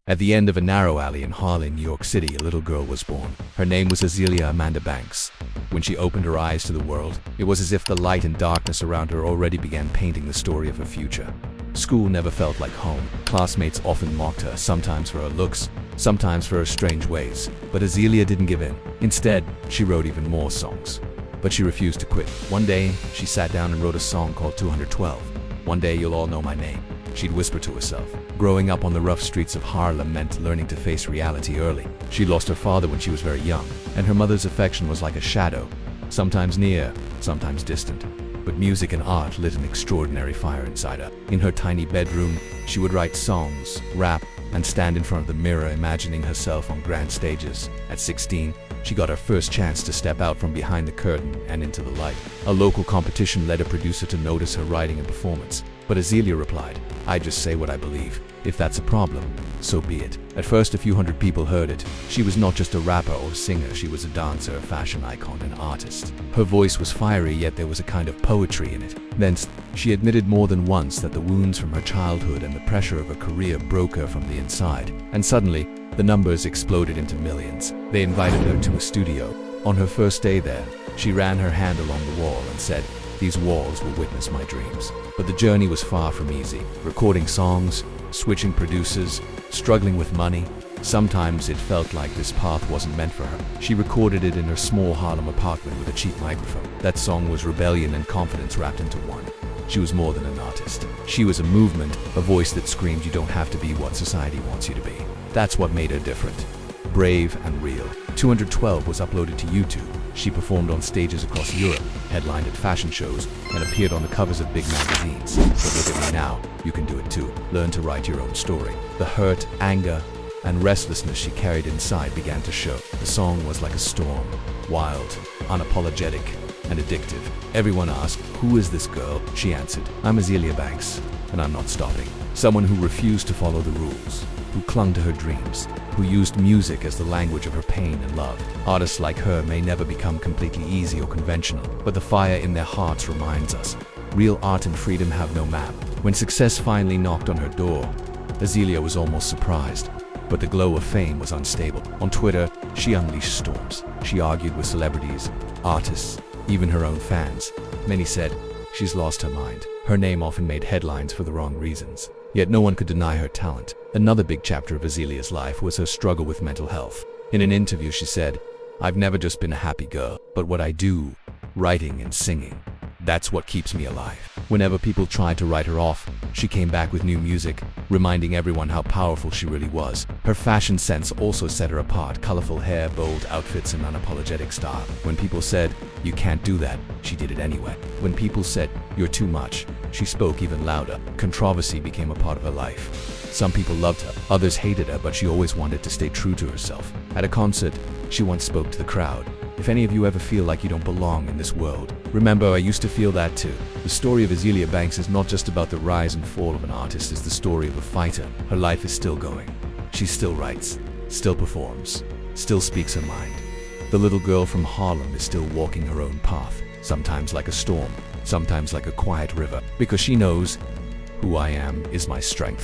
At the end of a narrow alley in Harlem, New York City, a little girl was born. Her name was Azealia Amanda Banks. When she opened her eyes to the world, it was as if the light and darkness around her already began painting the story of her future. School never felt like home. Classmates often mocked her, sometimes for her looks, sometimes for her strange ways. But Azealia didn't give in. Instead, she wrote even more songs. But she refused to quit. One day, she sat down and wrote a song called 212. One day you'll all know my name, she'd whisper to herself. Growing up on the rough streets of Harlem meant learning to face reality early. She lost her father when she was very young, and her mother's affection was like a shadow, sometimes near, sometimes distant. But music and art lit an extraordinary fire inside her. In her tiny bedroom, she would write songs, rap, and stand in front of the mirror imagining herself on grand stages. At 16, she got her first chance to step out from behind the curtain and into the light. A local competition led a producer to notice her writing and performance. But Azealia replied, "I just say what I believe. If that's a problem, so be it." At first, a few hundred people heard it. She was not just a rapper or singer, she was a dancer, a fashion icon, an artist. Her voice was fiery, yet there was a kind of poetry in it. Then, she admitted more than once that the wounds from her childhood and the pressure of her career broke her from the inside. And suddenly, the numbers exploded into millions. They invited her to a studio. On her first day there, she ran her hand along the wall and said, "These walls will witness my dreams." But the journey was far from easy. Recording songs, switching producers, struggling with money. Sometimes it felt like this path wasn't meant for her. She recorded it in her small Harlem apartment with a cheap microphone. That song was rebellion and confidence wrapped into one. She was more than an artist. She was a movement, a voice that screamed you don't have to be what society wants you to be. That's what made her different. Brave and real. 212 was uploaded to YouTube. She performed on stages across Europe, headlined at fashion shows, and appeared on the covers of big magazines. But look at me now, you can do it too. Learn to write your own story. The hurt, anger, and restlessness she carried inside began to show. The song was like a storm, wild, unapologetic, and addictive. Everyone asked, "Who is this girl?" She answered, "I'm Azealia Banks, and I'm not stopping." Someone who refused to follow the rules, who clung to her dreams, who used music as the language of her pain and love. Artists like her may never become completely easy or conventional, but the fire in their hearts reminds us, real art and freedom have no map. When success finally knocked on her door, Azealia was almost surprised, but the glow of fame was unstable. On Twitter, she unleashed storms. She argued with celebrities, artists, even her own fans. Many said, she's lost her mind. Her name often made headlines for the wrong reasons. Yet no one could deny her talent. Another big chapter of Azealia's life was her struggle with mental health. In an interview she said, "I've never just been a happy girl, but what I do, writing and singing, that's what keeps me alive." Whenever people tried to write her off, she came back with new music, reminding everyone how powerful she really was. Her fashion sense also set her apart. Colorful hair, bold outfits, and unapologetic style. When people said, "You can't do that," she did it anyway. When people said, "You're too much," she spoke even louder. Controversy became a part of her life. Some people loved her, others hated her, but she always wanted to stay true to herself. At a concert, she once spoke to the crowd. "If any of you ever feel like you don't belong in this world, remember I used to feel that too." The story of Azealia Banks is not just about the rise and fall of an artist, it's the story of a fighter. Her life is still going. She still writes, still performs, still speaks her mind. The little girl from Harlem is still walking her own path, sometimes like a storm, sometimes like a quiet river, because she knows, who I am is my strength.